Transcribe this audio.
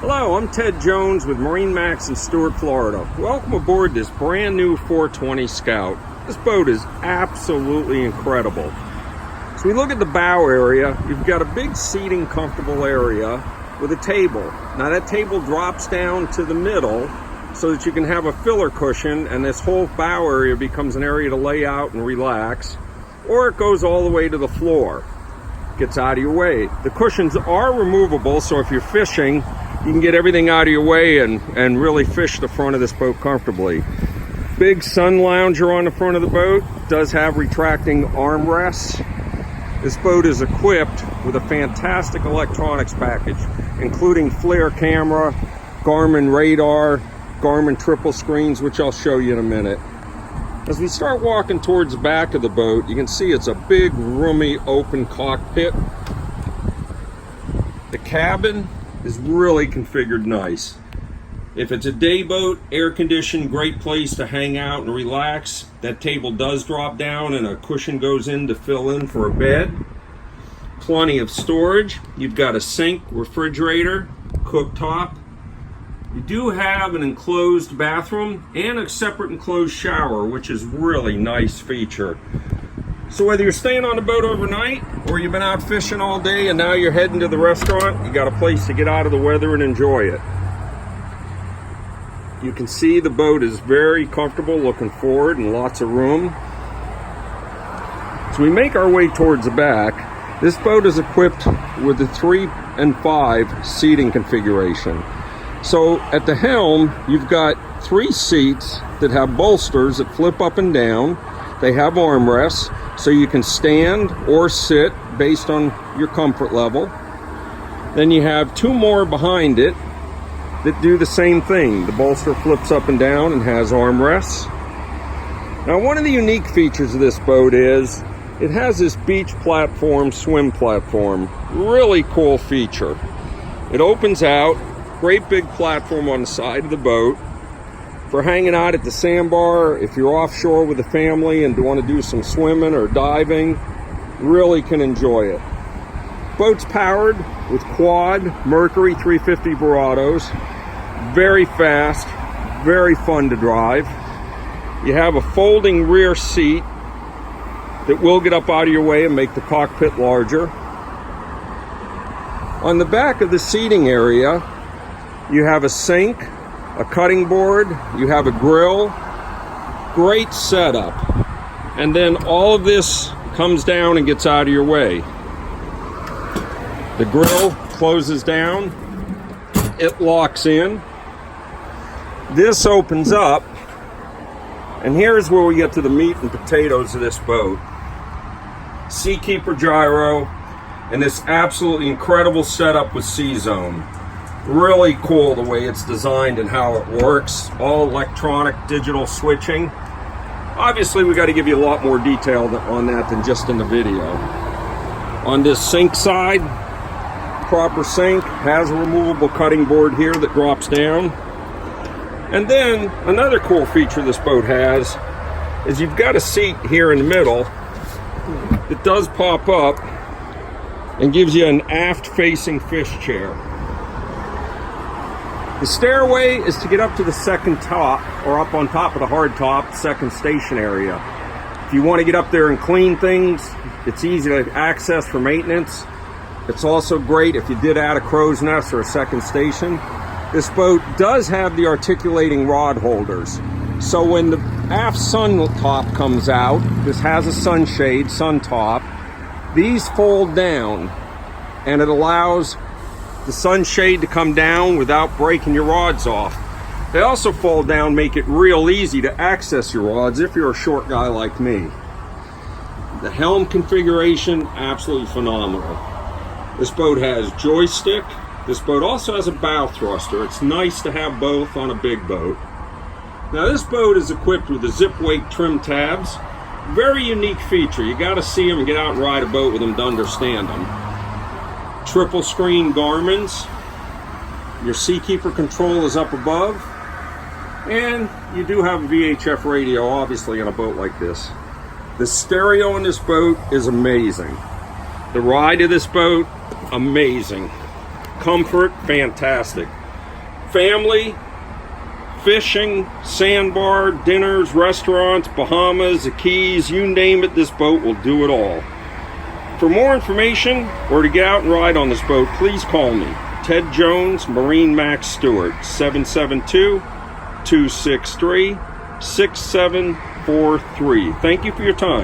Hello, I'm Ted Jones with MarineMax in Stuart, Florida. Welcome aboard this brand new 420 Scout. This boat is absolutely incredible. So we look at the bow area. You've got a big seating comfortable area with a table. Now that table drops down to the middle so that you can have a filler cushion, and this whole bow area becomes an area to lay out and relax, or it goes all the way to the floor. Gets out of your way. The cushions are removable, so if you're fishing, you can get everything out of your way and really fish the front of this boat comfortably. Big sun lounger on the front of the boat. Does have retracting armrests. This boat is equipped with a fantastic electronics package, including flare camera, Garmin radar, Garmin triple screens, which I'll show you in a minute. As we start walking towards the back of the boat, you can see it's a big, roomy, open cockpit. The cabin is really configured nice. If it's a day boat, air conditioned, great place to hang out and relax. That table does drop down and a cushion goes in to fill in for a bed. Plenty of storage. You've got a sink, refrigerator, cooktop. You do have an enclosed bathroom and a separate enclosed shower, which is really nice feature. So whether you're staying on the boat overnight or you've been out fishing all day and now you're heading to the restaurant, you got a place to get out of the weather and enjoy it. You can see the boat is very comfortable looking forward and lots of room. So we make our way towards the back. This boat is equipped with the 3 and 5 seating configuration. So at the helm, you've got 3 seats that have bolsters that flip up and down. They have armrests, so you can stand or sit based on your comfort level. Then you have 2 more behind it that do the same thing. The bolster flips up and down and has armrests. Now, one of the unique features of this boat is it has this beach platform, swim platform. Really cool feature. It opens out, great big platform on the side of the boat for hanging out at the sandbar. If you're offshore with the family and want to do some swimming or diving, really can enjoy it. Boat's powered with quad Mercury 350 Verados. Very fast, very fun to drive. You have a folding rear seat that will get up out of your way and make the cockpit larger. On the back of the seating area, you have a sink, a cutting board, you have a grill. Great setup. And then all of this comes down and gets out of your way. The grill closes down, it locks in. This opens up, and here's where we get to the meat and potatoes of this boat. Seakeeper gyro, and this absolutely incredible setup with C-Zone. Really cool the way it's designed and how it works. All electronic digital switching. Obviously we got to give you a lot more detail on that than just in the video. On this sink side, proper sink, has a removable cutting board here that drops down. And then another cool feature this boat has is you've got a seat here in the middle that does pop up and gives you an aft facing fish chair. The stairway is to get up to the second top, or up on top of the hard top, second station area. If you want to get up there and clean things, it's easy to access for maintenance. It's also great if you did add a crow's nest or a second station. This boat does have the articulating rod holders. So when the aft sun top comes out, this has a sunshade, sun top. These fold down, and it allows the sunshade to come down without breaking your rods off. They also fold down, make it real easy to access your rods if you're a short guy like me. The helm configuration, absolutely phenomenal. This boat has joystick. This boat also has a bow thruster. It's nice to have both on a big boat. Now this boat is equipped with the zip weight trim tabs. Very unique feature. You got to see them and get out and ride a boat with them to understand them. Triple screen Garmin's. Your Seakeeper control is up above. And you do have a VHF radio, obviously, on a boat like this. The stereo in this boat is amazing. The ride of this boat, amazing. Comfort, fantastic. family, fishing, sandbar, dinners, restaurants, Bahamas, the Keys, you name it, this boat will do it all. For more information or to get out and ride on this boat, please call me, Ted Jones, MarineMax Stuart, 772-263-6743. Thank you for your time.